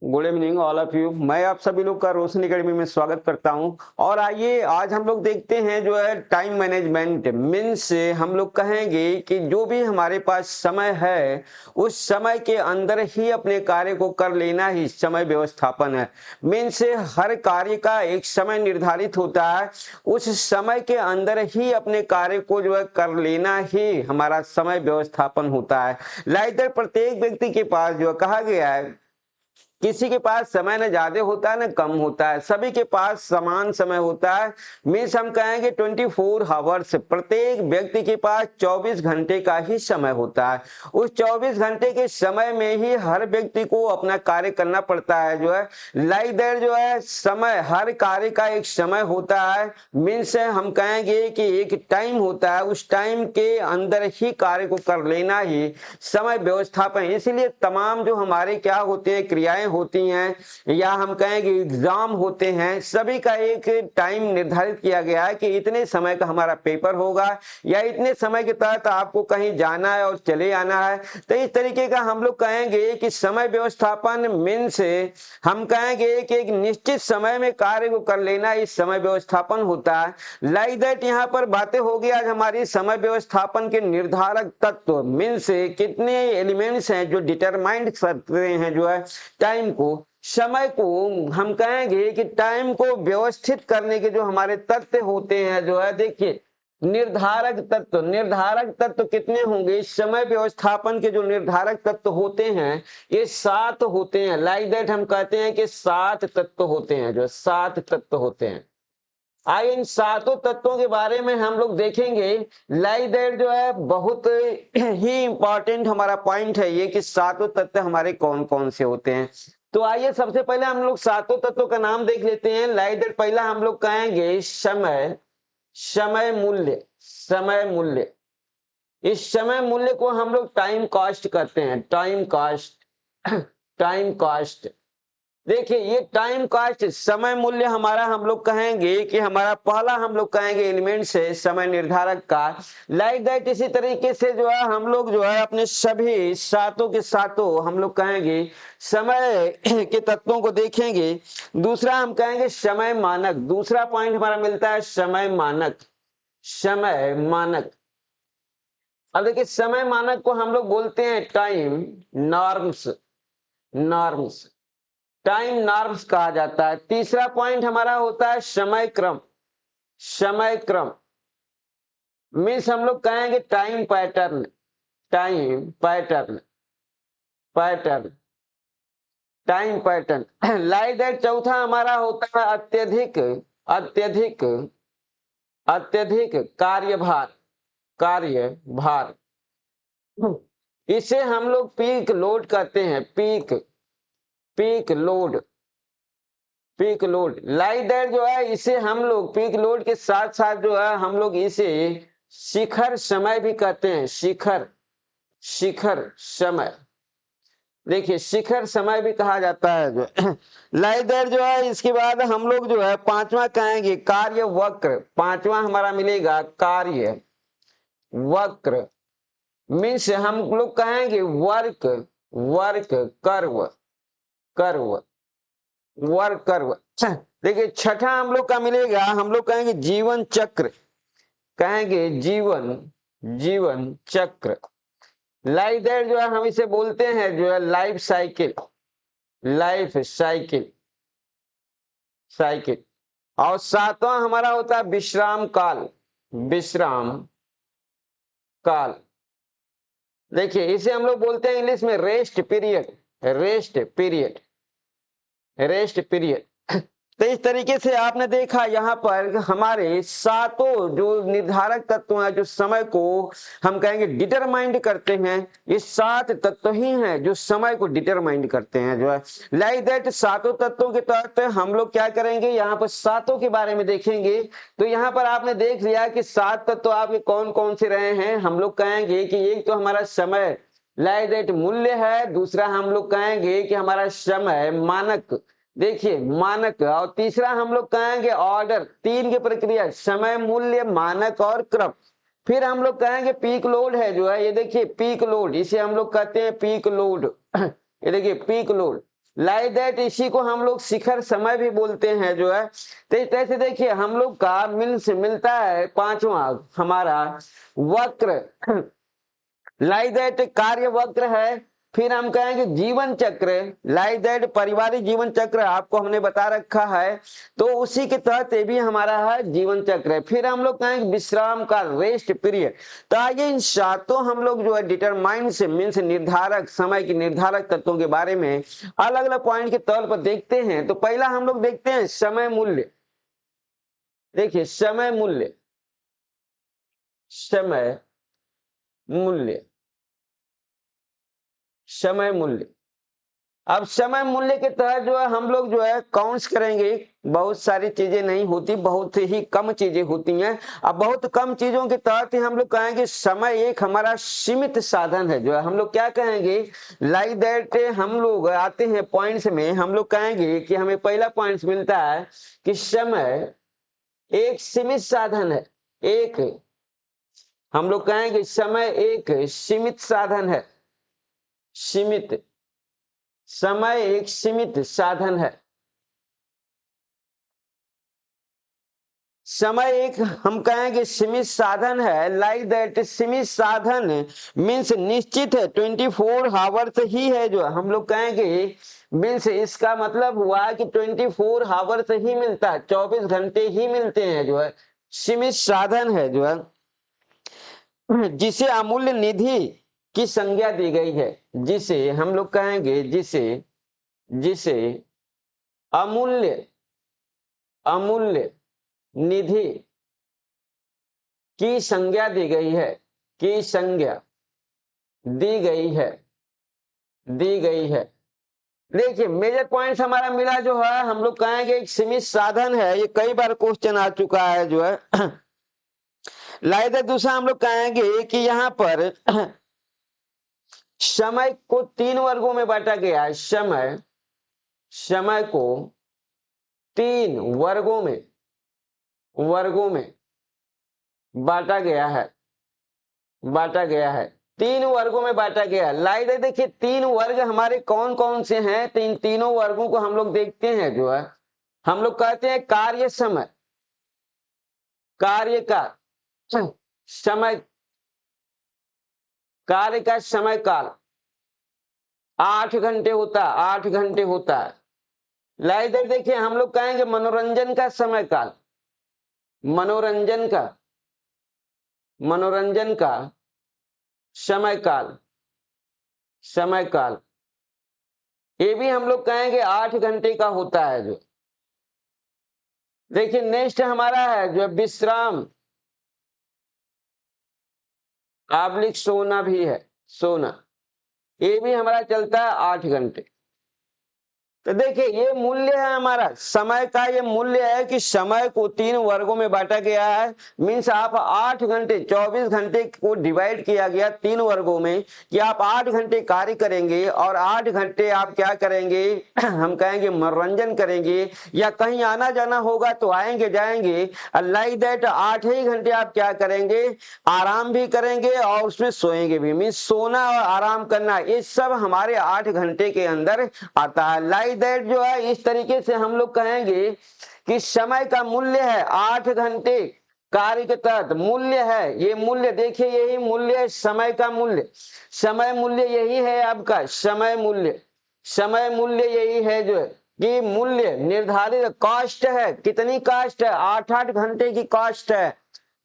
Good evening all of you. मैं आप सभी लोग का रोशनी एकेडमी में स्वागत करता हूं। और आइए आज हम लोग देखते हैं जो है टाइम मैनेजमेंट मीन्स हम लोग कहेंगे कि जो भी हमारे पास समय है उस समय के अंदर ही अपने कार्य को कर लेना ही समय व्यवस्थापन है। मीन्स हर कार्य का एक समय निर्धारित होता है, उस समय के अंदर ही अपने कार्य को जो है कर लेना ही हमारा समय व्यवस्थापन होता है। लाइक प्रत्येक व्यक्ति के पास जो कहा गया है, किसी के पास समय न ज्यादा होता है न कम होता है, सभी के पास समान समय होता है। मीन्स हम कहेंगे 24 आवर्स, प्रत्येक व्यक्ति के पास 24 घंटे का ही समय होता है। उस 24 घंटे के समय में ही हर व्यक्ति को अपना कार्य करना पड़ता है। जो है लाइक दैट जो है समय, हर कार्य का एक समय होता है। मीन्स हम कहेंगे कि एक टाइम होता है, उस टाइम के अंदर ही कार्य को कर लेना ही समय व्यवस्थापन। इसीलिए तमाम जो हमारे क्या होते हैं क्रियाएं होती हैं या हम कहेंगे एग्जाम होते हैं, सभी का एक टाइम निर्धारित किया गया है कि इतने समय का हमारा पेपर होगा या इतने समय के तहत आपको कहीं जाना है और चले आना है। तो इस तरीके का हम लोग कहेंगे कि समय व्यवस्थापन मीन्स हम कहेंगे कि एक निश्चित समय में कार्य को कर लेना इस समय व्यवस्थापन होता है। लाइक दैट यहाँ पर बातें होगी आज हमारी समय व्यवस्थापन के निर्धारक तत्व मीन्स कितने एलिमेंट्स हैं जो डिटरमाइंड करते हैं जो है टाइम को, समय को। हम कहेंगे कि टाइम को व्यवस्थित करने के जो हमारे तथ्य होते हैं जो है, देखिए निर्धारक तत्व कितने होंगे समय व्यवस्थापन के। जो निर्धारक तत्व होते हैं ये 7 होते हैं। लाइक दैट हम कहते हैं कि 7 तत्व होते हैं, जो 7 तत्व होते हैं। आइए इन 7 तत्वों के बारे में हम लोग देखेंगे। लाइक दैट जो है बहुत ही इंपॉर्टेंट हमारा पॉइंट है ये कि 7 तत्व हमारे कौन कौन से होते हैं। तो आइए सबसे पहले हम लोग 7 तत्वों का नाम देख लेते हैं। लाइक दैट पहला हम लोग कहेंगे समय, समय मूल्य, समय मूल्य। इस समय मूल्य को हम लोग टाइम कॉस्ट कहते हैं, टाइम कॉस्ट, टाइम कॉस्ट। देखिए ये टाइम कॉस्ट समय मूल्य हमारा हम लोग कहेंगे कि हमारा पहला हम लोग कहेंगे एलिमेंट है समय निर्धारक का। लाइक दैट इसी तरीके से जो है हम लोग जो है अपने सभी 7 के 7 हम लोग कहेंगे समय के तत्वों को देखेंगे। दूसरा हम कहेंगे समय मानक, दूसरा पॉइंट हमारा मिलता है समय मानक, समय मानक। अब देखिए समय मानक को हम लोग बोलते हैं time norms, norms, time norms कहा जाता है। तीसरा पॉइंट हमारा होता है समय क्रम, समय क्रम मीन्स हम लोग कहेंगे time pattern, time pattern, pattern, time pattern. Like that चौथा हमारा होता है अत्यधिक, अत्यधिक, अत्यधिक कार्यभार, कार्यभार। इसे हम लोग पीक लोड कहते हैं, peak, peak load, peak load. Like that जो है इसे हम लोग पीक लोड के साथ साथ जो है हम लोग इसे शिखर समय भी कहते हैं, शिखर, शिखर समय। देखिए शिखर समय भी कहा जाता है जो लाइक दैट जो है। इसके बाद हम लोग जो है पांचवा कहेंगे कार्य वक्र, पांचवा हमारा मिलेगा कार्य वक्र मीन्स हम लोग कहेंगे work, work curve, curve, work curve. देखिए छठा हम लोग का मिलेगा, हम लोग कहेंगे जीवन चक्र, कहेंगे जीवन, जीवन चक्र। लाइक दैट जो है हम इसे बोलते हैं जो है life cycle, life cycle, cycle. और सातवां हमारा होता है विश्राम काल, विश्राम काल। देखिए इसे हम लोग बोलते हैं इंग्लिश में rest period, rest period, rest period. तो इस तरीके से आपने देखा यहाँ पर हमारे 7 जो निर्धारक तत्व हैं जो समय को हम कहेंगे डिटरमाइंड करते हैं, ये 7 तत्व ही हैं जो समय को डिटरमाइंड करते हैं जो है। लाइक दैट 7 तत्वों के तहत हम लोग क्या करेंगे, यहाँ पर 7 के बारे में देखेंगे। तो यहाँ पर आपने देख लिया कि 7 तत्व आपके कौन कौन से रहे हैं। हम लोग कहेंगे कि एक तो हमारा समय लाइक दैट मूल्य है, दूसरा हम लोग कहेंगे कि हमारा समय मानक, देखिए मानक, और तीसरा हम लोग कहेंगे ऑर्डर, 3 की प्रक्रिया समय मूल्य मानक और क्रम। फिर हम लोग कहेंगे पीक लोड है जो है, ये देखिए पीक लोड, इसे हम लोग कहते हैं पीक लोड। ये देखिए पीक लोड, लाइक दैट, इसी को हम लोग शिखर समय भी बोलते हैं जो है। तो इस तरह से देखिए हम लोग का मिलता है पांचवा हमारा वक्र, लाइक दैट कार्य वक्र है। फिर हम कहेंगे जीवन चक्र, लाइक दैट पारिवारिक जीवन चक्र आपको हमने बता रखा है, तो उसी के तहत ये भी हमारा है जीवन चक्र है। फिर हम लोग कहेंगे विश्राम का रेस्ट पीरियड। तो आइए इन सातों हम लोग जो है डिटरमाइन से मीन्स निर्धारक, समय की निर्धारक तत्वों के बारे में अलग अलग पॉइंट के तौर पर देखते हैं। तो पहला हम लोग देखते हैं समय मूल्य। देखिए समय मूल्य, समय मूल्य, समय मूल्य। अब समय मूल्य के तहत जो है हम लोग जो है काउंट्स करेंगे। बहुत सारी चीजें नहीं होती, बहुत ही कम चीजें होती हैं। अब बहुत कम चीजों के तहत ही हम लोग कहेंगे समय एक हमारा सीमित साधन है। जो है हम लोग क्या कहेंगे, लाइक दैट हम लोग आते हैं पॉइंट्स में, हम लोग कहेंगे कि हमें पहला पॉइंट्स मिलता है कि समय एक सीमित साधन है। एक हम लोग कहेंगे समय एक सीमित साधन है। सीमित, समय एक सीमित साधन है। समय एक हम कहेंगे सीमित साधन है। लाइक दैट सीमित साधन मीन्स निश्चित है, 24 आवर्स ही है। जो हम लोग कहेंगे मीन्स इसका मतलब हुआ कि 24 आवर्स ही मिलता है, 24 घंटे ही मिलते हैं। जो है सीमित साधन है, जो है जिसे अमूल्य निधि की संज्ञा दी गई है। जिसे हम लोग कहेंगे, जिसे जिसे अमूल्य, अमूल्य निधि की संज्ञा दी गई है, की संज्ञा दी गई है, दी गई है। देखिए मेजर पॉइंट्स हमारा मिला जो है, हम लोग कहेंगे एक सीमित साधन है। ये कई बार क्वेश्चन आ चुका है जो है। लाइक दूसरा हम लोग कहेंगे कि यहाँ पर समय को 3 वर्गों में बांटा गया है। समय, समय को 3 वर्गों में, वर्गों में बांटा गया है, बांटा गया है। 3 वर्गों में बांटा गया है। लाइक देखिए 3 वर्ग हमारे कौन कौन से हैं, तो इन तीनों वर्गों को हम लोग देखते हैं। जो है हम लोग कहते हैं कार्य समय, कार्य का समय, कार्य का समय काल 8 घंटे होता है, 8 घंटे होता है। लाइक देखिए हम लोग कहेंगे मनोरंजन का समय काल, मनोरंजन का, मनोरंजन का समय काल, समय काल ये भी हम लोग कहेंगे 8 घंटे का होता है। जो देखिए नेक्स्ट हमारा है जो विश्राम आबलिक सोना भी है, सोना ये भी हमारा चलता है 8 घंटे। तो देखिए ये मूल्य है हमारा समय का, ये मूल्य है कि समय को 3 वर्गों में बांटा गया है। मीन्स आप 8 घंटे, 24 घंटे को डिवाइड किया गया 3 वर्गों में कि आप 8 घंटे कार्य करेंगे और 8 घंटे आप क्या करेंगे, हम कहेंगे मनोरंजन करेंगे, या कहीं आना जाना होगा तो आएंगे जाएंगे। लाइक दैट 8 ही घंटे आप क्या करेंगे, आराम भी करेंगे और उसमें सोएंगे भी। मीन्स सोना और आराम करना ये सब हमारे 8 घंटे के अंदर आता है। लाइक दैट जो है इस तरीके से हम लोग कहेंगे कि समय का मूल्य है 8 घंटे कार्य के तहत मूल्य है। ये मूल्य देखिए यही मूल्य है समय का मूल्य, समय मूल्य यही है आपका समय मूल्य। समय मूल्य यही है जो है कि मूल्य निर्धारित कॉस्ट है। कितनी कॉस्ट है, 8-8 घंटे की कॉस्ट है।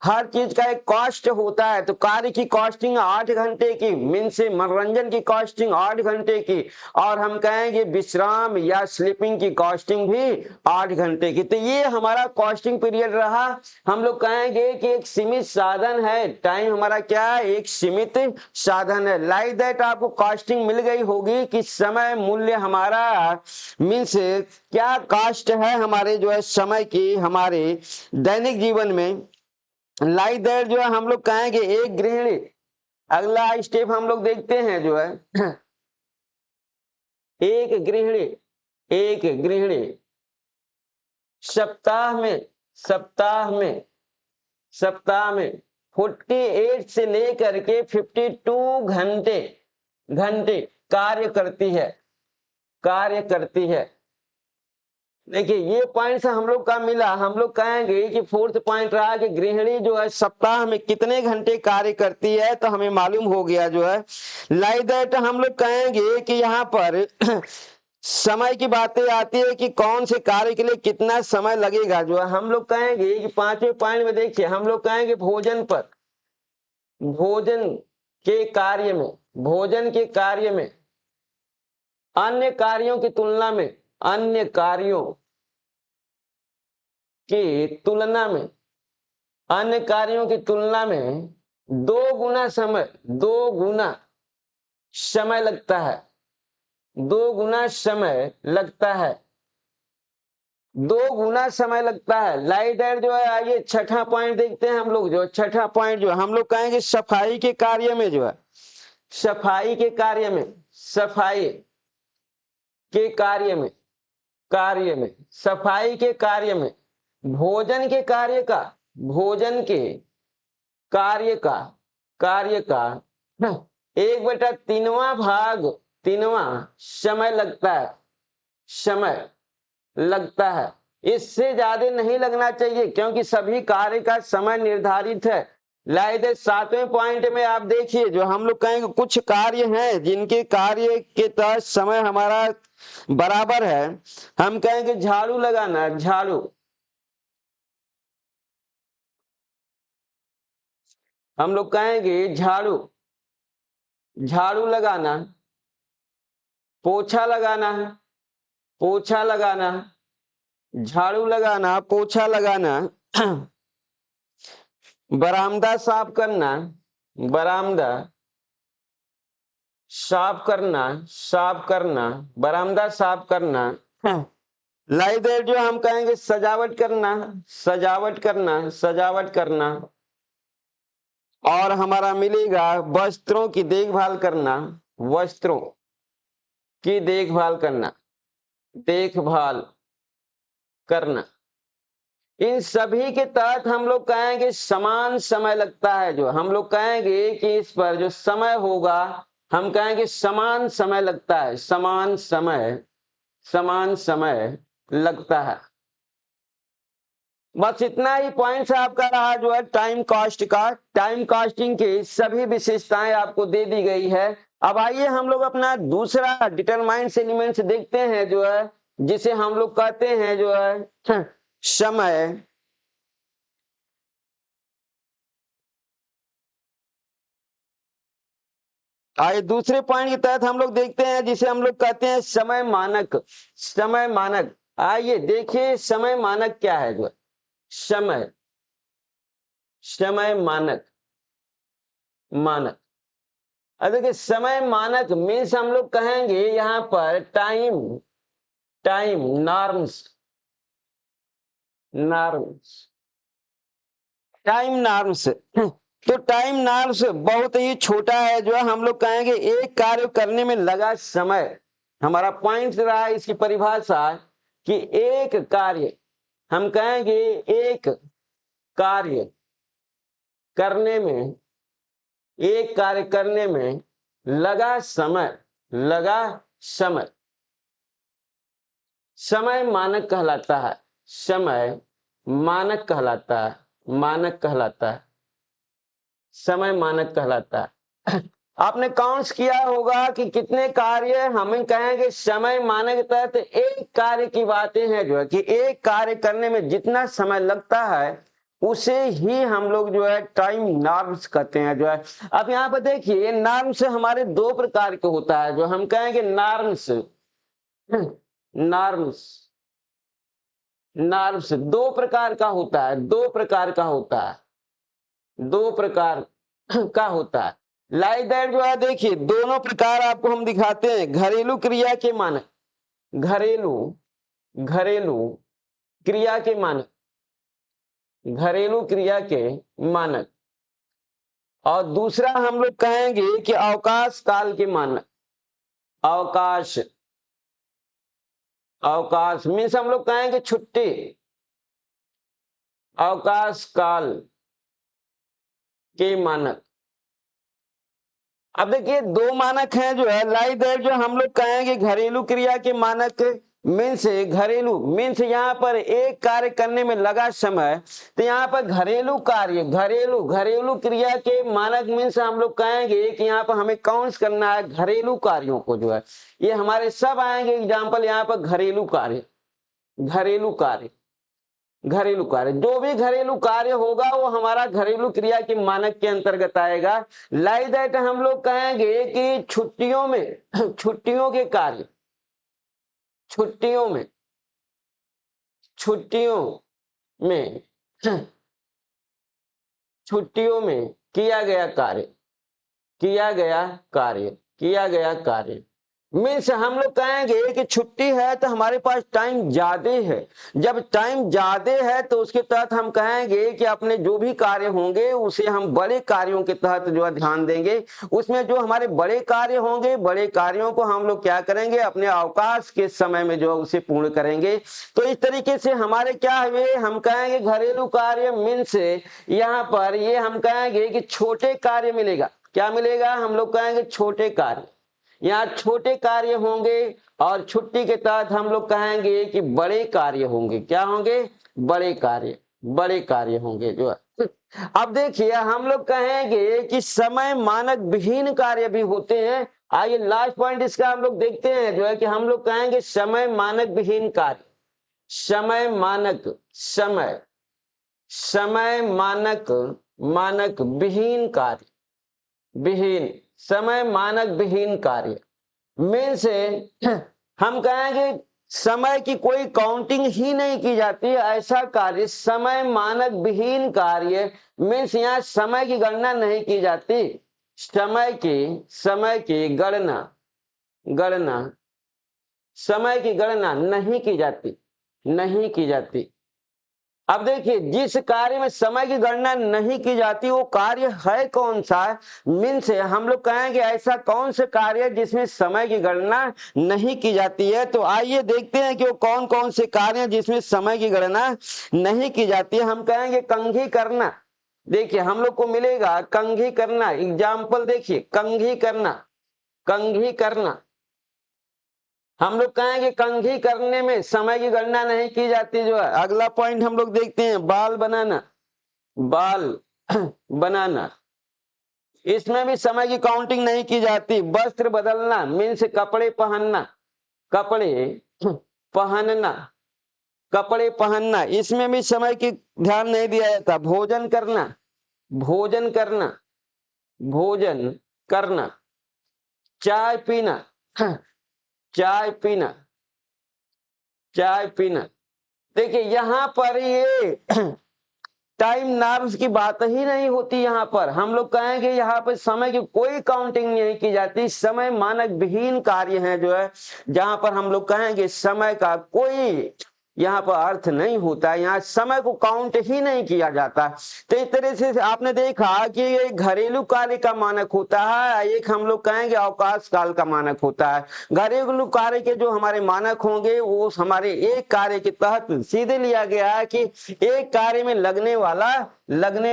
हर चीज का एक कॉस्ट होता है। तो कार्य की कॉस्टिंग 8 घंटे की, मीन्स मनोरंजन की कॉस्टिंग 8 घंटे की, और हम कहेंगे विश्राम या स्लीपिंग की कॉस्टिंग भी 8 घंटे की। तो ये हमारा कॉस्टिंग पीरियड रहा। हम लोग कहेंगे कि एक सीमित साधन है, टाइम हमारा क्या है, एक सीमित साधन है। लाइक दैट आपको कॉस्टिंग मिल गई होगी कि समय मूल्य हमारा मीन्स क्या कॉस्ट है हमारे जो है समय की हमारे दैनिक जीवन में। लाइक दैट जो है हम लोग कहेंगे एक गृहिणी, अगला स्टेप हम लोग देखते हैं जो है एक गृहिणी, एक गृहिणी सप्ताह में, सप्ताह में, सप्ताह में 48 से लेकर के 52 घंटे, घंटे कार्य करती है। कार्य करती है। देखिए ये पॉइंट हम लोग का मिला, हम लोग कहेंगे कि फोर्थ पॉइंट रहा कि गृहिणी जो है सप्ताह में कितने घंटे कार्य करती है, तो हमें मालूम हो गया जो है। लाइक दैट हम लोग कहेंगे कि यहाँ पर समय की बातें आती है कि कौन से कार्य के लिए कितना समय लगेगा, जो है हम लोग कहेंगे कि पांचवें पॉइंट में देखिए हम लोग कहेंगे भोजन पर, भोजन के कार्य में, भोजन के कार्य में अन्य कार्यों की तुलना में, अन्य कार्यों की तुलना में, अन्य कार्यों की तुलना में 2 गुना समय, 2 गुना समय लगता है, 2 गुना समय लगता है, 2 गुना समय लगता है। लाइक दैट जो है, आइए छठा पॉइंट देखते हैं हम लोग। जो छठा पॉइंट जो हम लोग कहेंगे सफाई के कार्य में, जो है सफाई के कार्य में, सफाई के कार्य में, कार्य में, सफाई के कार्य में, भोजन के कार्य का, भोजन के कार्य का, कार्य का 1/3वां भाग, 3वां समय लगता है, समय लगता है। इससे ज्यादा नहीं लगना चाहिए क्योंकि सभी कार्य का समय निर्धारित है। लाइक सातवें पॉइंट में आप देखिए जो हम लोग कहेंगे कुछ कार्य हैं जिनके कार्य के तहत समय हमारा बराबर है। हम कहेंगे झाड़ू लगाना, झाड़ू, हम लोग कहेंगे झाड़ू, झाड़ू लगाना, पोछा लगाना, पोछा लगाना, झाड़ू लगाना, पोछा लगाना, बरामदा साफ करना, बरामदा साफ करना, साफ करना, बरामदा साफ करना। लाइक दैट जो हम कहेंगे सजावट करना, सजावट करना, सजावट करना। और हमारा मिलेगा वस्त्रों की देखभाल करना, वस्त्रों की देखभाल करना, देखभाल करना। इन सभी के तहत हम लोग कहेंगे समान समय लगता है। जो हम लोग कहेंगे कि इस पर जो समय होगा हम कहेंगे समान समय लगता है, समान समय, समान समय लगता है। बस इतना ही पॉइंट्स आपका रहा जो है टाइम कॉस्ट का। टाइम कॉस्टिंग की सभी विशेषताएं आपको दे दी गई है। अब आइए हम लोग अपना दूसरा डिटरमाइंड्स एलिमेंट्स देखते हैं जो है, जिसे हम लोग कहते हैं जो है समय। आइए दूसरे पॉइंट के तहत हम लोग देखते हैं जिसे हम लोग कहते हैं समय मानक, समय मानक। आइए देखिए समय मानक क्या है। जो समय, समय मानक, मानक। अब देखिए समय मानक मीन्स हम लोग कहेंगे यहां पर time, time norms, norms, time norms. तो टाइम नॉर्म्स बहुत ही छोटा है। जो है हम लोग कहेंगे एक कार्य करने में लगा समय। हमारा पॉइंट रहा है इसकी परिभाषा कि एक कार्य, हम कहेंगे एक कार्य करने में, एक कार्य करने में लगा समय, लगा समय, समय मानक कहलाता है, समय मानक कहलाता है, मानक कहलाता है, समय मानक कहलाता है। आपने काउंट्स किया होगा कि कितने कार्य हम कहेंगे समय मानक के तहत एक कार्य की बातें हैं। जो है कि एक कार्य करने में जितना समय लगता है उसे ही हम लोग जो है टाइम नॉर्म्स कहते हैं। जो है अब यहाँ पर देखिए नॉर्म्स हमारे 2 प्रकार के होता है। जो हम कहेंगे नॉर्म्स, नॉर्म्स, नॉर्म्स 2 प्रकार का होता है, 2 प्रकार का होता है, 2 प्रकार का होता है। लाइक दैट जो है देखिए दोनों प्रकार आपको हम दिखाते हैं। घरेलू क्रिया के मानक, घरेलू, घरेलू क्रिया के मानक, घरेलू क्रिया के मानक। और दूसरा हम लोग कहेंगे कि अवकाश काल के मानक, अवकाश, अवकाश मीन्स हम लोग कहेंगे छुट्टी, अवकाश काल के मानक, अब देखिए दो मानक हैं जो है लाइक दैट, जो हम लोग कहेंगे घरेलू क्रिया के मानक मीन्स घरेलू मीन्स यहाँ पर एक कार्य करने में लगा समय, तो यहाँ पर घरेलू कार्य घरेलू घरेलू क्रिया के मानक मीन्स हम लोग कहेंगे कि यहाँ पर हमें काउंट करना है घरेलू कार्यों को जो है, ये हमारे सब आएंगे एग्जाम्पल यहाँ पर घरेलू कार्य घरेलू कार्य घरेलू कार्य, जो भी घरेलू कार्य होगा वो हमारा घरेलू क्रिया के मानक के अंतर्गत आएगा। लाइक दैट हम लोग कहेंगे कि छुट्टियों में छुट्टियों के कार्य छुट्टियों में छुट्टियों में छुट्टियों में किया गया कार्य किया गया कार्य किया गया कार्य मीन्स हम लोग कहेंगे कि छुट्टी है तो हमारे पास टाइम ज्यादा है, जब टाइम ज्यादा है तो उसके तहत हम कहेंगे कि अपने जो भी कार्य होंगे उसे हम बड़े कार्यों के तहत जो है ध्यान देंगे, उसमें जो हमारे बड़े कार्य होंगे बड़े कार्यों को हम लोग क्या करेंगे अपने अवकाश के समय में जो है उसे पूर्ण करेंगे। तो इस तरीके से हमारे क्या हुए, हम कहेंगे घरेलू कार्य मीन्स यहाँ पर ये हम कहेंगे कि छोटे कार्य मिलेगा, क्या मिलेगा हम लोग कहेंगे छोटे कार्य, यहाँ छोटे कार्य होंगे और छुट्टी के तहत हम लोग कहेंगे कि बड़े कार्य होंगे, क्या होंगे बड़े कार्य होंगे जो है। अब देखिए हम लोग कहेंगे कि समय मानक विहीन कार्य भी होते हैं। आइए लास्ट पॉइंट इसका हम लोग देखते हैं जो है कि हम लोग कहेंगे समय मानक विहीन कार्य समय मानक समय समय मानक मानक विहीन कार्य विहीन समय मानक विहीन कार्य मीन्स हम कहेंगे समय की कोई काउंटिंग ही नहीं की जाती है, ऐसा कार्य समय मानक विहीन कार्य मीन्स यहाँ समय की गणना नहीं की जाती, समय की गणना गणना समय की गणना नहीं की जाती। अब देखिए जिस कार्य में समय की गणना नहीं की जाती वो कार्य है कौन सा, मीन्स हम लोग कहेंगे ऐसा कौन सा कार्य है जिसमें समय की गणना नहीं की जाती है। तो आइए देखते हैं कि वो कौन कौन से कार्य हैं जिसमें समय की गणना नहीं की जाती है। हम कहेंगे कंघी करना, देखिए हम लोग को मिलेगा कंघी करना, एग्जाम्पल देखिए कंघी करना हम लोग कहेंगे कंघी करने में समय की गणना नहीं की जाती जो है। अगला पॉइंट हम लोग देखते हैं बाल बनाना इसमें भी समय की काउंटिंग नहीं की जाती। वस्त्र बदलना मीन्स कपड़े पहनना कपड़े पहनना इसमें भी समय की ध्यान नहीं दिया जाता। भोजन करना चाय पीना चाय पीना देखिए यहाँ पर ये टाइम नॉर्म्स की बात ही नहीं होती, यहाँ पर हम लोग कहेंगे यहाँ पर समय की कोई काउंटिंग नहीं की जाती, समय मानक विहीन कार्य है जो है, जहां पर हम लोग कहेंगे समय का कोई यहाँ पर अर्थ नहीं होता, यहाँ समय को काउंट ही नहीं किया जाता। तो इस तरह से आपने देखा कि एक घरेलू कार्य का मानक होता है, एक हम लोग कहेंगे अवकाश काल का मानक होता है। घरेलू कार्य के जो हमारे मानक होंगे वो हमारे एक कार्य के तहत सीधे लिया गया है कि एक कार्य में लगने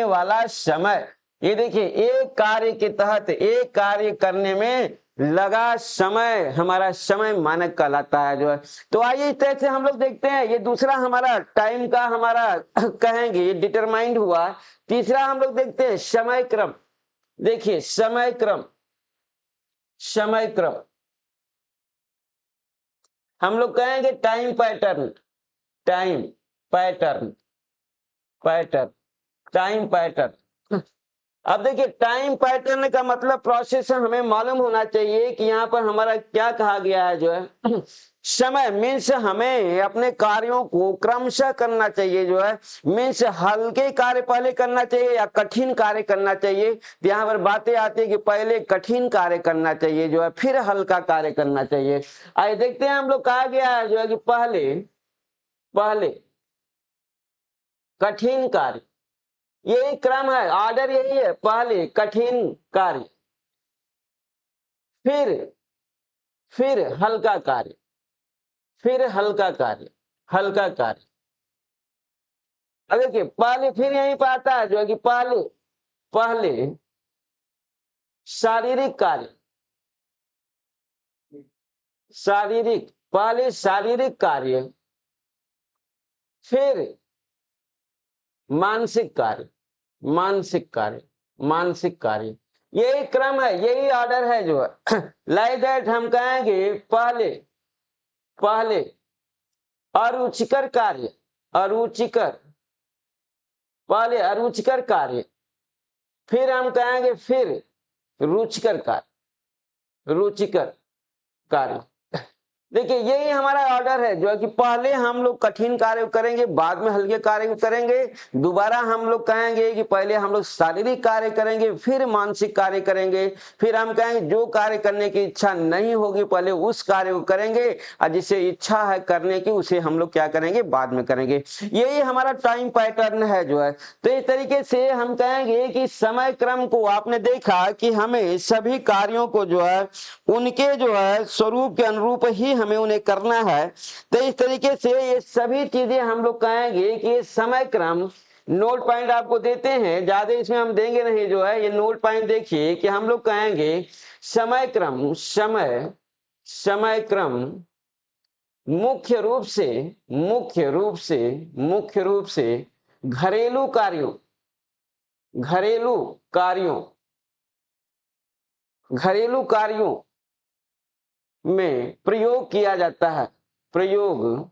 वाला समय, ये देखिए एक कार्य के तहत एक कार्य करने में लगा समय हमारा समय मानक कहलाता है जो है। तो आइए इस तरह से हम लोग देखते हैं, ये दूसरा हमारा टाइम का हमारा कहेंगे डिटरमाइंड हुआ। तीसरा हम लोग देखते हैं समय क्रम, देखिए समय क्रम हम लोग कहेंगे टाइम पैटर्न टाइम पैटर्न। अब देखिए टाइम पैटर्न का मतलब प्रोसेस हमें मालूम होना चाहिए कि यहाँ पर हमारा क्या कहा गया है जो है समय मीन्स हमें अपने कार्यों को क्रमशः करना चाहिए जो है, मीन्स हल्के कार्य पहले करना चाहिए या कठिन कार्य करना चाहिए। तो यहाँ पर बातें आती है कि पहले कठिन कार्य करना चाहिए जो है फिर हल्का कार्य करना चाहिए। आइए देखते हैं हम लोग कहा गया है जो है कि पहले कठिन कार्य, यही क्रम है ऑर्डर यही है, पहले कठिन कार्य फिर हल्का कार्य हल्का कार्य। अब देखिए पहले फिर यहीं पर आता है जो है कि पहले शारीरिक कार्य, शारीरिक, पहले शारीरिक कार्य, फिर मानसिक कार्य, मानसिक कार्य, मानसिक कार्य। यही क्रम है, यही ऑर्डर है जो है। लाइक दैट हम कहेंगे पहले, पहले अरुचिकर कार्य, अरुचिकर, पहले अरुचिकर कार्य, फिर हम कहेंगे फिर रुचिकर कार्य, रुचिकर कार्य। देखिए यही हमारा ऑर्डर है जो है कि पहले हम लोग कठिन कार्य करेंगे, बाद में हल्के कार्य करेंगे, दोबारा हम लोग कहेंगे कि पहले हम लोग शारीरिक कार्य करेंगे, फिर मानसिक कार्य करेंगे, फिर हम कहेंगे जो कार्य करने की इच्छा नहीं होगी पहले उस कार्य को करेंगे, और जिसे इच्छा है करने की उसे हम लोग क्या करेंगे, बाद में करेंगे। यही हमारा टाइम पैटर्न है जो है। तो इस तरीके से हम कहेंगे कि समय क्रम को आपने देखा कि हमें सभी कार्यों को जो है उनके जो है स्वरूप के अनुरूप ही हमें उन्हें करना है। तो इस तरीके से ये सभी चीजें हम लोग कहेंगे कि ये समय क्रम, नोट पॉइंट आपको देते हैं, ज्यादा इसमें हम देंगे नहीं जो है, ये नोट पॉइंट देखिए कि हम लोग कहेंगे समय क्रम, समय क्रम मुख्य रूप से, मुख्य रूप से, मुख्य रूप से घरेलू कार्यों, घरेलू कार्यों, घरेलू कार्यों में प्रयोग किया जाता है, प्रयोग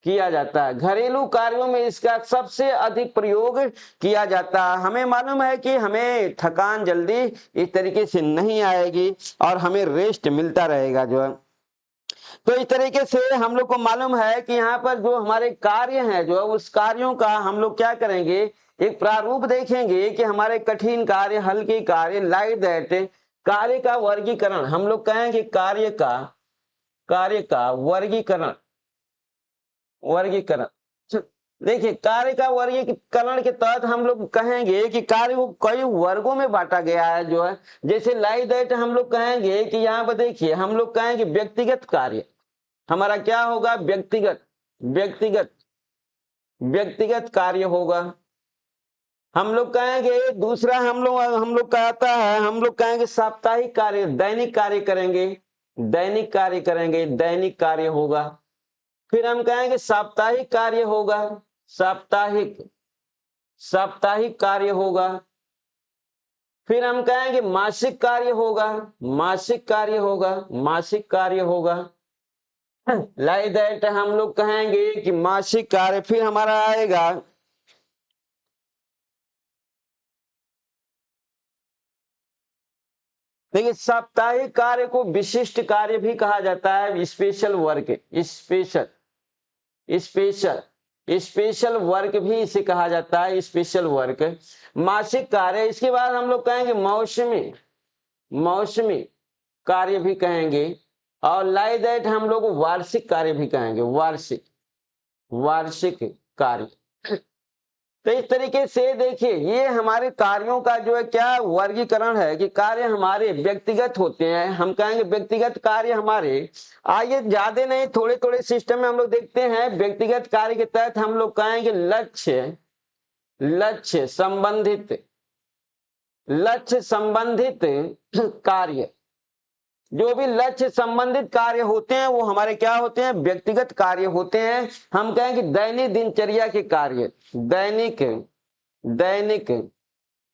किया जाता है। घरेलू कार्यों में इसका सबसे अधिक प्रयोग किया जाता है। हमें मालूम है कि हमें थकान जल्दी इस तरीके से नहीं आएगी और हमें रेस्ट मिलता रहेगा जो है। तो इस तरीके से हम लोग को मालूम है कि यहाँ पर जो हमारे कार्य हैं जो है उस कार्यों का हम लोग क्या करेंगे, एक प्रारूप देखेंगे कि हमारे कठिन कार्य, हल्के कार्य, लाइक दैट कार्य का वर्गीकरण, हम लोग कहेंगे कार्य का, कार्य का वर्गीकरण, वर्गीकरण। देखिए कार्य का वर्गीकरण के तहत हम लोग कहेंगे कि कार्य को कई वर्गों में बांटा गया है जो है। जैसे लाइक दैट हम लोग कहेंगे कि यहाँ पर देखिए हम लोग कहेंगे व्यक्तिगत कार्य, हमारा क्या होगा, व्यक्तिगत, व्यक्तिगत, व्यक्तिगत कार्य होगा। हम लोग कहेंगे दूसरा, हम लोग कहता है, हम लोग कहेंगे साप्ताहिक कार्य, दैनिक कार्य करेंगे, दैनिक कार्य करेंगे, दैनिक कार्य होगा। फिर हम कहेंगे साप्ताहिक कार्य होगा, साप्ताहिक, साप्ताहिक कार्य होगा। फिर हम कहेंगे मासिक कार्य होगा, मासिक कार्य होगा, मासिक कार्य होगा। लाइक दैट हम लोग कहेंगे कि मासिक कार्य। फिर हमारा आएगा देखिए साप्ताहिक कार्य को विशिष्ट कार्य भी कहा जाता है, special work, special, special, special work भी इसे कहा जाता है, स्पेशल वर्क। मासिक कार्य, इसके बाद हम लोग कहेंगे मौसमी, मौसमी कार्य भी कहेंगे। और लाइक दैट हम लोग वार्षिक कार्य भी कहेंगे, वार्षिक, वार्षिक कार्य। तो इस तरीके से देखिए ये हमारे कार्यों का जो है क्या वर्गीकरण है कि कार्य हमारे व्यक्तिगत होते हैं, हम कहेंगे व्यक्तिगत कार्य हमारे। आइए ज्यादा नहीं, थोड़े थोड़े सिस्टम में हम लोग देखते हैं। व्यक्तिगत कार्य के तहत हम लोग कहेंगे लक्ष्य, लक्ष्य संबंधित, लक्ष्य संबंधित कार्य। जो भी लक्ष्य संबंधित कार्य होते हैं वो हमारे क्या होते हैं, व्यक्तिगत कार्य होते हैं। हम कहेंगे दैनिक दिनचर्या के कार्य, दैनिक, दैनिक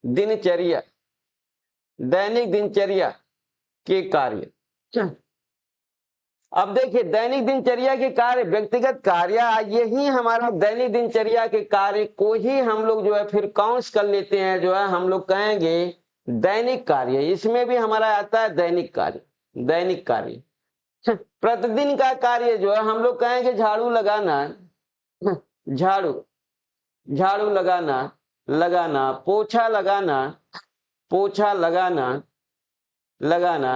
दिनचर्या, दैनिक दिनचर्या के कार्य। अब देखिए दैनिक दिनचर्या के कार्य, व्यक्तिगत कार्य, यही हमारा दैनिक दिनचर्या के कार्य को ही हम लोग जो है फिर काउंट कर लेते हैं जो है, हम लोग कहेंगे दैनिक कार्य। इसमें भी हमारा आता है दैनिक कार्य, दैनिक कार्य। प्रतिदिन का कार्य जो है हम लोग कहेंगे झाड़ू लगाना, झाड़ू, झाड़ू लगाना, लगाना, पोछा लगाना, पोछा लगाना, लगाना।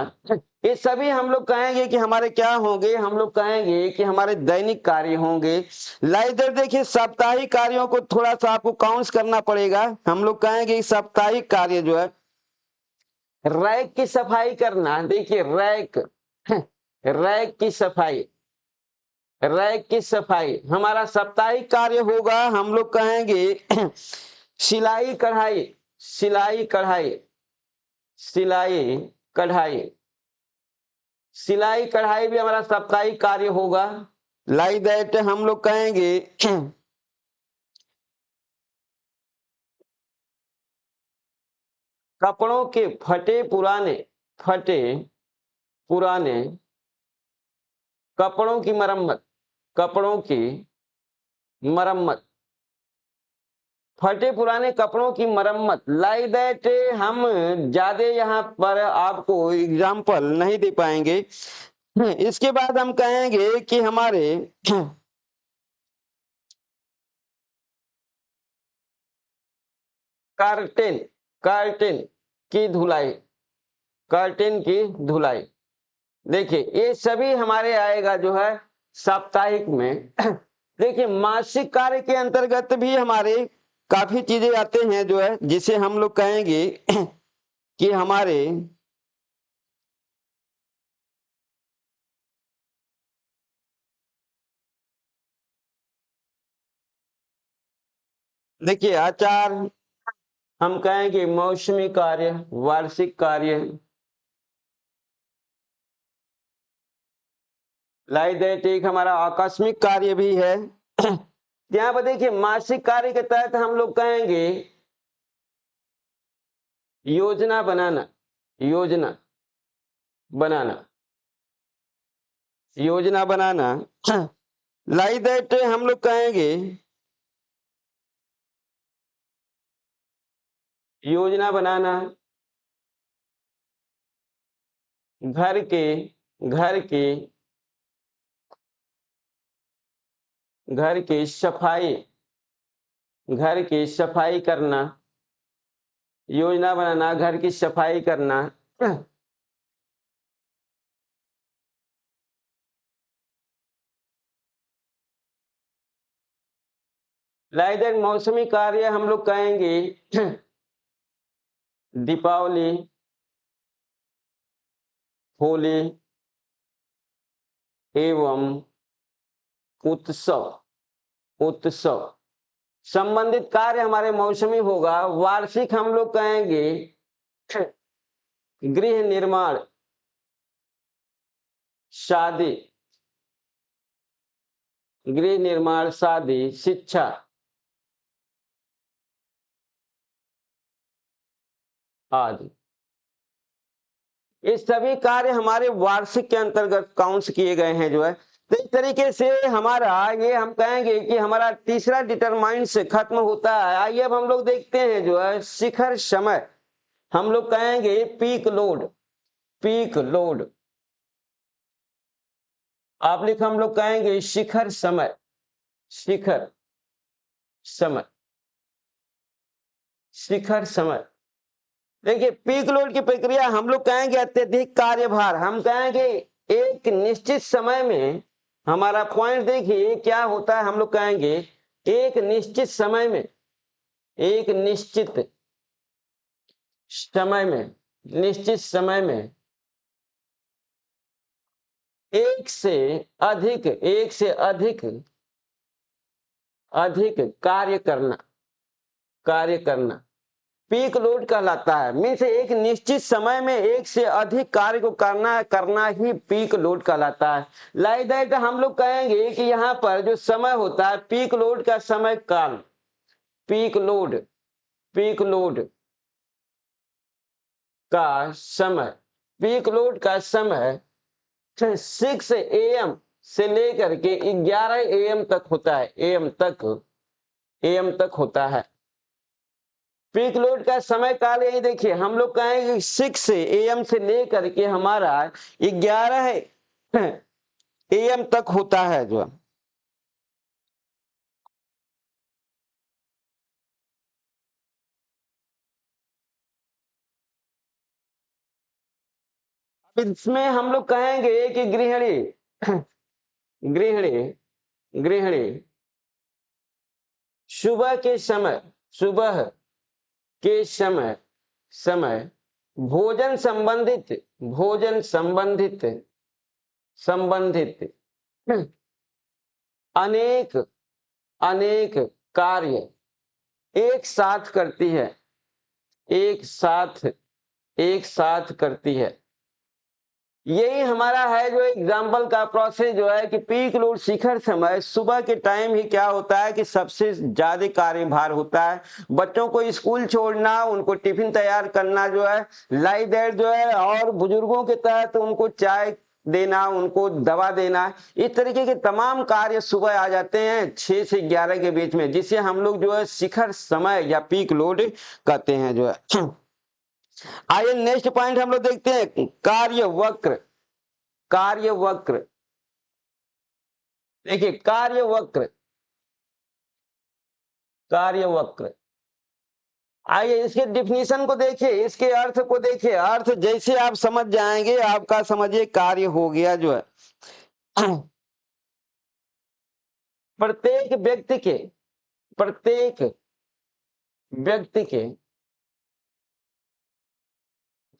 ये सभी हम लोग कहेंगे कि हमारे क्या होंगे, हम लोग कहेंगे कि हमारे दैनिक कार्य होंगे। इधर देखिए साप्ताहिक कार्यों को थोड़ा सा आपको काउंट करना पड़ेगा। हम लोग कहेंगे साप्ताहिक कार्य जो है रैक की सफाई करना। देखिए रैक, रैक की सफाई, रैक की सफाई हमारा साप्ताहिक कार्य होगा। हम लोग कहेंगे सिलाई कढ़ाई, सिलाई कढ़ाई, सिलाई कढ़ाई। सिलाई कढ़ाई भी हमारा साप्ताहिक कार्य होगा। लाइक दैट हम लोग कहेंगे कपड़ों के फटे पुराने कपड़ों की मरम्मत, कपड़ों की मरम्मत, फटे पुराने कपड़ों की मरम्मत। लाइक दैट हम ज्यादा यहाँ पर आपको एग्जाम्पल नहीं दे पाएंगे। इसके बाद हम कहेंगे कि हमारे कर्टेन, कर्टेन की धुलाई, कर्टेन की धुलाई। देखिए ये सभी हमारे आएगा जो है साप्ताहिक में। देखिए मासिक कार्य के अंतर्गत भी हमारे काफी चीजें आते हैं जो है, जिसे हम लोग कहेंगे कि हमारे देखिए आचार, हम कहेंगे मौसमी कार्य, वार्षिक कार्य। लाइक दैट एक हमारा आकस्मिक कार्य भी है। यहाँ पर देखिए मासिक कार्य के तहत हम लोग कहेंगे योजना बनाना, योजना बनाना, योजना बनाना। लाइक दैट हम लोग कहेंगे योजना बनाना घर के घर के घर की सफाई, घर की सफाई करना, योजना बनाना घर की सफाई करना। लाइक दैट मौसमी कार्य हम लोग कहेंगे दीपावली, होली एवं उत्सव, उत्सव संबंधित कार्य हमारे मौसमी होगा। वार्षिक हम लोग कहेंगे गृह निर्माण, शादी, गृह निर्माण, शादी, शिक्षा आदि। ये सभी कार्य हमारे वार्षिक के अंतर्गत काउंट किए गए हैं जो है। तो इस तरीके से हमारा ये हम कहेंगे कि हमारा तीसरा डिटरमाइंस खत्म होता है। आइए अब हम लोग देखते हैं जो है शिखर समय, हम लोग कहेंगे पीक लोड, पीक लोड। आप लिख हम लोग कहेंगे शिखर समय, शिखर समय, शिखर समय। देखिए पीक लोड की प्रक्रिया हम लोग कहेंगे अत्यधिक कार्यभार। हम कहेंगे एक निश्चित समय में हमारा पॉइंट देखिए क्या होता है। हम लोग कहेंगे एक निश्चित समय में, एक निश्चित समय में, निश्चित समय में एक से अधिक, एक से अधिक अधिक कार्य करना, कार्य करना पीक लोड कहलाता है। मीन्स एक निश्चित समय में एक से अधिक कार्य को करना ही पीक लोड कहलाता है। लाइक दैट हम लोग कहेंगे कि यहाँ पर जो समय होता है पीक लोड का समय काल, पीक लोड, पीक लोड का समय, पीक लोड का समय 6 AM से लेकर के 11 AM तक होता है, AM तक, AM तक होता है। पीक लोड का समय काल यही देखिए हम लोग कहेंगे 6 AM से लेकर के हमारा 11 AM तक होता है जो। इसमें हम लोग कहेंगे कि गृहिणी, गृहिणी, गृहिणी सुबह के समय, सुबह के समय, समय भोजन संबंधित, भोजन संबंधित, संबंधित अनेक, अनेक कार्य एक साथ करती है, एक साथ एक साथ करती है। यही हमारा है जो एग्जाम्पल का प्रोसेस जो है कि पीक लोड शिखर समय सुबह के टाइम ही क्या होता है कि सबसे ज्यादा कार्यभार होता है। बच्चों को स्कूल छोड़ना, उनको टिफिन तैयार करना जो है, लाइक दैट जो है, और बुजुर्गों के तहत उनको चाय देना, उनको दवा देना, इस तरीके के तमाम कार्य सुबह आ जाते हैं 6 से 11 के बीच में, जिसे हम लोग जो है शिखर समय या पीक लोड कहते हैं जो है। आइए नेक्स्ट पॉइंट हम लोग देखते हैं, कार्य वक्र। कार्य वक्र, देखिए कार्य वक्र, कार्य वक्र। आइए इसके डिफिनीशन को देखिए, इसके अर्थ को देखिए। अर्थ जैसे आप समझ जाएंगे, आपका समझिए कार्य हो गया जो है। प्रत्येक व्यक्ति के, प्रत्येक व्यक्ति के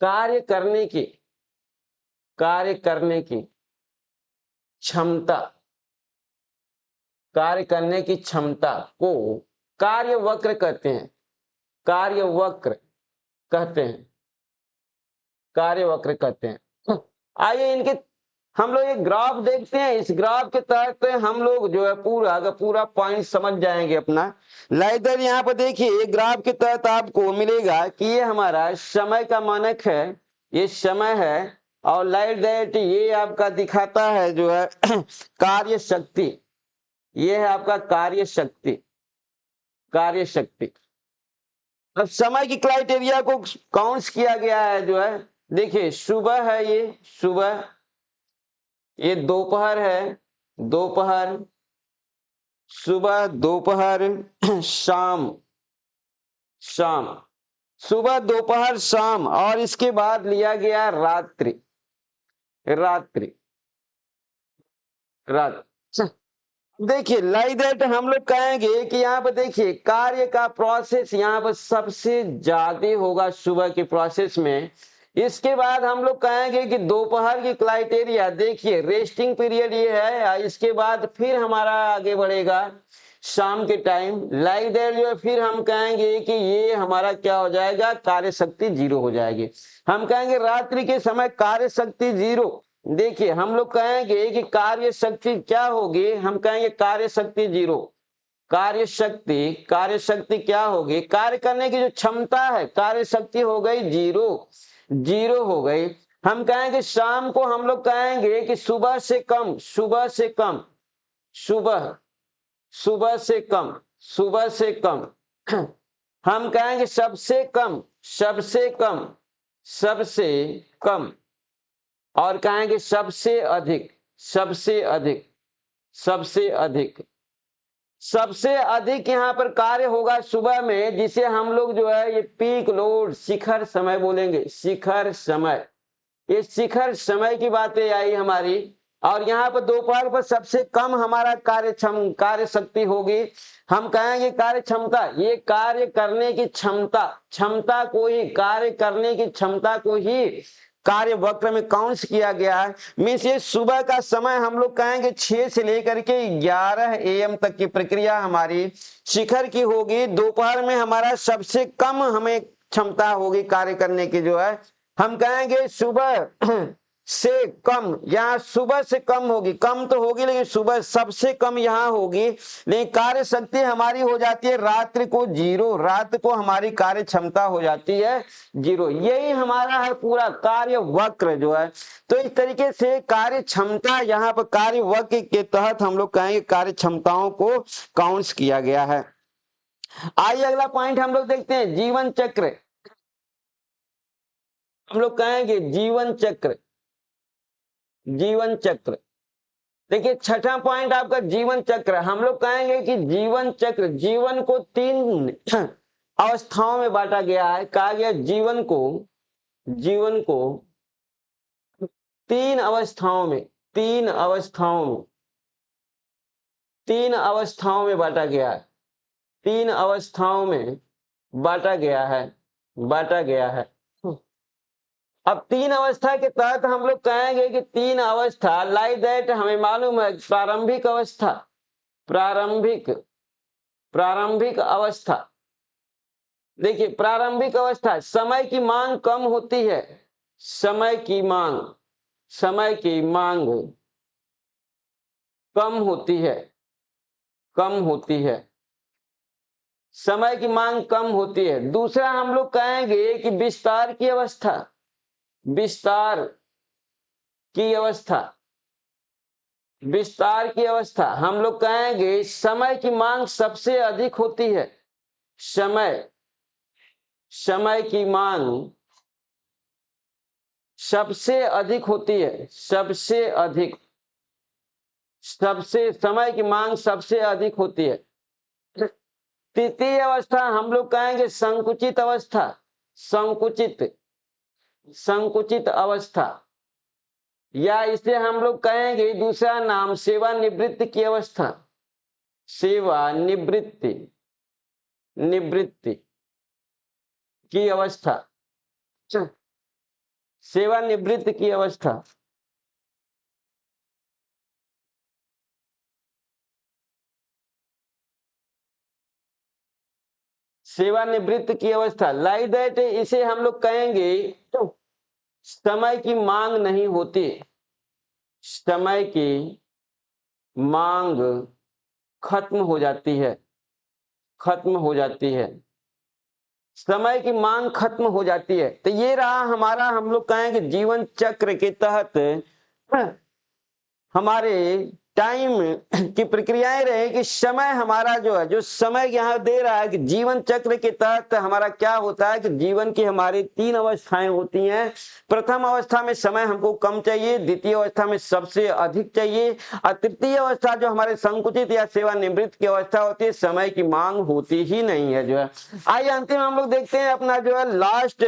कार्य करने की, कार्य करने की क्षमता, कार्य करने की क्षमता को कार्य वक्र कहते हैं। कार्य वक्र कहते हैं, कार्य वक्र कहते हैं। आइए इनके हम लोग एक ग्राफ देखते हैं। इस ग्राफ के तहत हम लोग जो है पूरा का पूरा पॉइंट समझ जाएंगे अपना। लाइदर यहाँ पर देखिए, एक ग्राफ के तहत आपको मिलेगा कि ये हमारा समय का मानक है, ये समय है, और लाइक दैट ये आपका दिखाता है जो है कार्य शक्ति। ये है आपका कार्य शक्ति, कार्य शक्ति। अब समय की क्राइटेरिया को काउंट किया गया है जो है, देखिए सुबह है, ये सुबह, ये दोपहर है, दोपहर, सुबह, दोपहर, शाम, शाम, सुबह, दोपहर, शाम, और इसके बाद लिया गया रात्रि, रात्रि, रात। देखिए लाइक दैट हम लोग कहेंगे कि यहाँ पर देखिए कार्य का प्रोसेस यहाँ पर सबसे ज्यादा होगा सुबह के प्रोसेस में। इसके बाद हम लोग कहेंगे कि दोपहर की क्राइटेरिया, देखिए रेस्टिंग पीरियड ये है। इसके बाद फिर हमारा आगे बढ़ेगा शाम के टाइम, लाइक दैट जो है। फिर हम कहेंगे कि ये हमारा क्या हो जाएगा, कार्य शक्ति जीरो हो जाएगी। हम कहेंगे रात्रि के समय कार्य शक्ति जीरो। देखिए हम लोग कहेंगे कि कार्य शक्ति क्या होगी, हम कहेंगे कार्य शक्ति जीरो। कार्य शक्ति, कार्य शक्ति क्या होगी, कार्य करने की जो क्षमता है, कार्य शक्ति हो गई जीरो, जीरो हो गई। हम कहेंगे शाम को हम लोग कहेंगे कि सुबह से कम, सुबह से कम, सुबह, सुबह से कम, सुबह से कम। हम कहेंगे सबसे कम, सबसे कम, सबसे कम, और कहेंगे सबसे अधिक, सबसे अधिक, सबसे अधिक। सबसे अधिक यहाँ पर कार्य होगा सुबह में, जिसे हम लोग जो है ये पीक लोड शिखर समय बोलेंगे, शिखर समय। ये शिखर समय की बातें आई हमारी। और यहाँ पर दोपहर पर सबसे कम हमारा कार्य शक्ति होगी। हम कहेंगे कार्य क्षमता, ये कार्य करने की क्षमता, क्षमता को ही, कार्य करने की क्षमता को ही कार्य वक्र में काउंट किया गया है। मीन्स ये सुबह का समय हम लोग कहेंगे 6 से लेकर के 11 AM तक की प्रक्रिया हमारी शिखर की होगी। दोपहर में हमारा सबसे कम हमें क्षमता होगी कार्य करने की जो है, हम कहेंगे सुबह से कम, यहाँ सुबह से कम होगी, कम तो होगी लेकिन सुबह सबसे कम यहाँ होगी। लेकिन कार्य शक्ति हमारी हो जाती है रात्रि को जीरो, रात को हमारी कार्य क्षमता हो जाती है जीरो। यही हमारा है पूरा कार्य वक्र जो है। तो इस तरीके से कार्य क्षमता, यहाँ पर कार्य वक्र के तहत हम लोग कहेंगे कार्य क्षमताओं को काउंट किया गया है। आइए अगला पॉइंट हम लोग देखते हैं, जीवन चक्र। हम लोग कहेंगे जीवन चक्र, जीवन चक्र। देखिए छठा पॉइंट आपका जीवन चक्र। हम लोग कहेंगे कि जीवन चक्र, जीवन को 3 अवस्थाओं में बांटा गया है। कहा गया जीवन को, जीवन को 3 अवस्थाओं में, 3 अवस्थाओं में, 3 अवस्थाओं में बांटा गया है, 3 अवस्थाओं में बांटा गया है, बांटा गया है। अब 3 अवस्था के तहत हम लोग कहेंगे कि 3 अवस्था लाइक दैट हमें मालूम है, प्रारंभिक अवस्था, प्रारंभिक, प्रारंभिक अवस्था, देखिए प्रारंभिक अवस्था, समय की मांग कम होती है, समय की मांग, समय की मांग कम होती है, कम होती है, समय की मांग कम होती है। दूसरा हम लोग कहेंगे कि विस्तार की अवस्था, विस्तार की अवस्था, विस्तार की अवस्था हम लोग कहेंगे समय की मांग सबसे अधिक होती है, समय, समय की मांग सबसे अधिक होती है, सबसे अधिक, सबसे समय की मांग सबसे अधिक होती है। तृतीय अवस्था हम लोग कहेंगे संकुचित अवस्था, संकुचित, संकुचित अवस्था, या इसे हम लोग कहेंगे दूसरा नाम सेवानिवृत्ति की अवस्था, सेवानिवृत्ति, निवृत्ति की अवस्था, सेवानिवृत्ति की अवस्था। सेवानिवृत्त की अवस्था, लाइक दैट, इसे हम लोग कहेंगे समय की मांग नहीं होती, समय की मांग खत्म हो जाती है, खत्म हो जाती है, समय की मांग खत्म हो जाती है। तो ये रहा हमारा, हम लोग कहेंगे जीवन चक्र के तहत हमारे टाइम की प्रक्रियाएं रहे कि समय हमारा जो है, जो समय यहाँ दे रहा है कि जीवन चक्र के तहत हमारा क्या होता है कि जीवन की हमारी तीन अवस्थाएं होती हैं। प्रथम अवस्था में समय हमको कम चाहिए, द्वितीय अवस्था में सबसे अधिक चाहिए, और तृतीय अवस्था जो हमारे संकुचित या सेवानिवृत्त की अवस्था होती है, समय की मांग होती ही नहीं है जो है। आइए अंतिम हम लोग देखते हैं अपना जो है लास्ट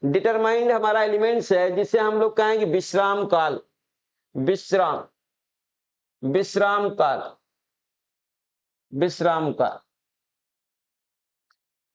डिटरमाइंड हमारा एलिमेंट्स है, जिसे हम लोग कहेंगे विश्राम काल, विश्राम, विश्राम काल, विश्राम काल।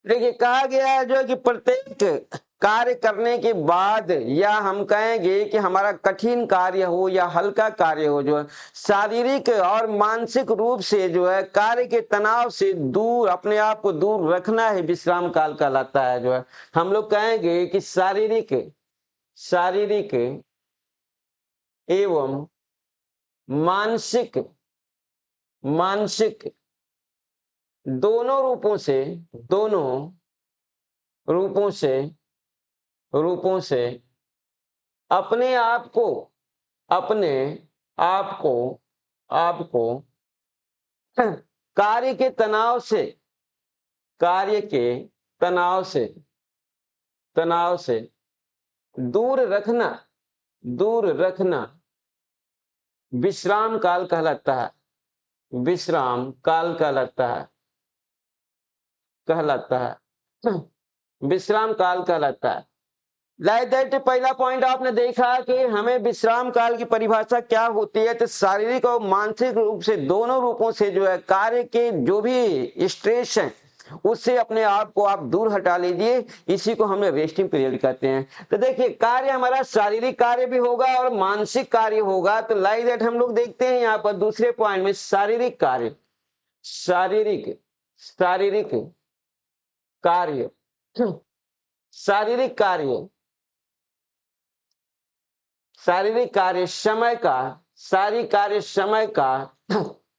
देखिए कहा गया है जो कि प्रत्येक कार्य करने के बाद, या हम कहेंगे कि हमारा कठिन कार्य हो या हल्का कार्य हो, जो है शारीरिक और मानसिक रूप से जो है कार्य के तनाव से दूर, अपने आप को दूर रखना है, विश्राम काल कहलाता है। जो है हम लोग कहेंगे कि शारीरिक, शारीरिक एवं मानसिक, मानसिक दोनों रूपों से, दोनों रूपों से, रूपों से अपने आप को, अपने आप को, आपको कार्य के तनाव से, कार्य के तनाव से, तनाव से दूर रखना, दूर रखना विश्राम काल कहलाता है, विश्राम काल कहलाता है, कहलाता है, विश्राम काल कहलाता है। लाइक दैट, पहला पॉइंट आपने देखा कि हमें विश्राम काल की परिभाषा क्या होती है, तो शारीरिक और मानसिक रूप से दोनों रूपों से जो है कार्य के जो भी स्ट्रेस है उससे अपने आप को आप दूर हटा लीजिए, इसी को हमें रेस्टिंग पीरियड कहते हैं। तो देखिए कार्य हमारा शारीरिक कार्य भी होगा और मानसिक कार्य होगा। तो लाइक दैट हम लोग देखते हैं यहाँ पर दूसरे पॉइंट में शारीरिक कार्य, शारीरिक, शारीरिक कार्य, शारीरिक कार्य, शारीरिक कार्य समय का, शारीरिक कार्य समय का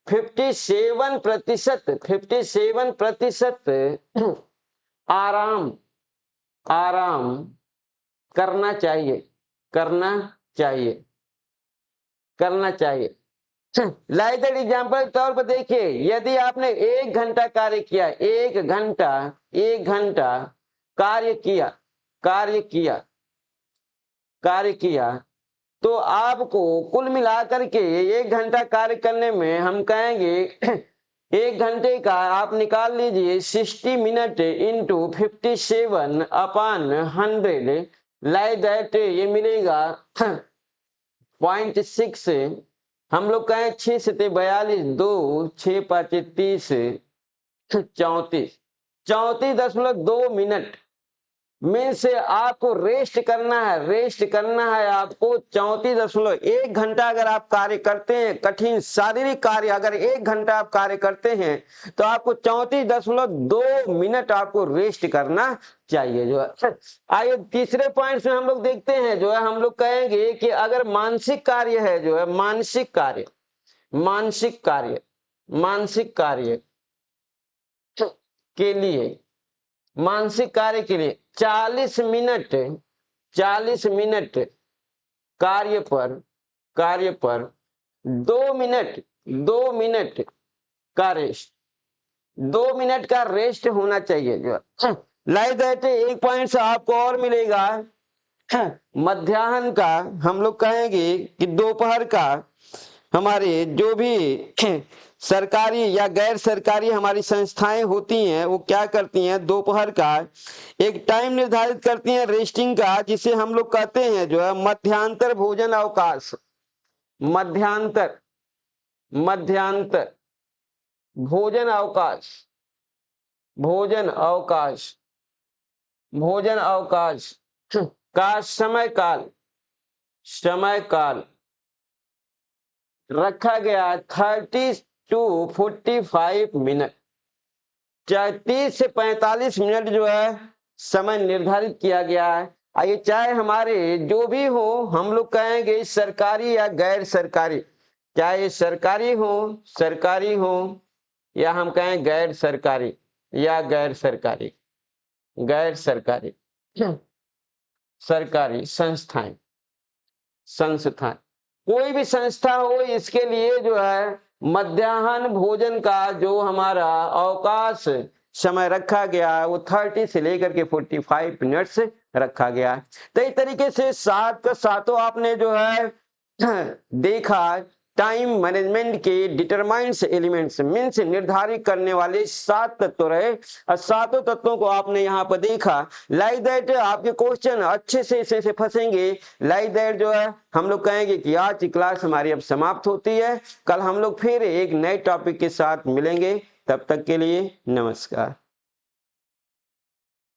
57%, 57% आराम, आराम करना चाहिए, करना चाहिए, करना चाहिए। लाइक दैट एग्जाम्पल के तौर पर देखिए, यदि आपने 1 घंटा कार्य किया, 1 घंटा, 1 घंटा कार्य किया, कार्य किया, कार्य किया, तो आपको कुल मिलाकर के 1 घंटा कार्य करने में हम कहेंगे 1 घंटे का आप निकाल लीजिए 60 minute into 57 upon 100, like that ये मिलेगा 0.6, हम लोग कहें 6 से 42, 2 6 5 30, 34, 34.2 मिनट, मीन्स आपको रेस्ट करना है, रेस्ट करना है आपको 34.1 घंटा। अगर आप कार्य करते हैं, कठिन शारीरिक कार्य अगर 1 घंटा आप कार्य करते हैं तो आपको 34.2 मिनट आपको रेस्ट करना चाहिए जो है। आइए तीसरे पॉइंट में हम लोग देखते हैं जो है, हम लोग कहेंगे कि अगर मानसिक कार्य है जो है, मानसिक कार्य, मानसिक कार्य, मानसिक कार्य के लिए, मानसिक कार्य के लिए 40 मिनट, 40 मिनट कार्य पर 2 मिनट, 2 मिनट का रेस्ट, 2 मिनट का रेस्ट होना चाहिए जो है। लाइक दैट एक पॉइंट से आपको और मिलेगा मध्याह्न का। हम लोग कहेंगे कि दोपहर का हमारे जो भी सरकारी या गैर सरकारी हमारी संस्थाएं होती हैं वो क्या करती हैं, दोपहर का एक टाइम निर्धारित करती हैं रेस्टिंग का, जिसे हम लोग कहते हैं जो है मध्यांतर भोजन अवकाश, मध्यांतर, मध्यांतर भोजन अवकाश, भोजन अवकाश, भोजन अवकाश का समय काल, समय काल रखा गया 30 to 45 मिनट, 30 से 45 मिनट जो है समय निर्धारित किया गया है। आइए चाहे हमारे जो भी हो, हम लोग कहेंगे सरकारी या गैर सरकारी, चाहे सरकारी हो, सरकारी हो या हम कहें गैर सरकारी या गैर सरकारी, गैर सरकारी, सरकारी संस्थाएं, संस्थाएं कोई भी संस्था हो, इसके लिए जो है मध्याह्न भोजन का जो हमारा अवकाश समय रखा गया है वो 30 से लेकर के 45 मिनट से रखा गया है। तो इस तरीके से 7 का 7 आपने जो है देखा टाइम मैनेजमेंट के डिटरमाइंस एलिमेंट्स, मीन्स निर्धारित करने वाले 7 तत्व रहे और 7 तत्वों को आपने यहाँ पर देखा। लाइक दैट आपके क्वेश्चन अच्छे से इसे फंसेंगे। लाइक दैट जो है हम लोग कहेंगे कि आज की क्लास हमारी अब समाप्त होती है। कल हम लोग फिर एक नए टॉपिक के साथ मिलेंगे, तब तक के लिए नमस्कार।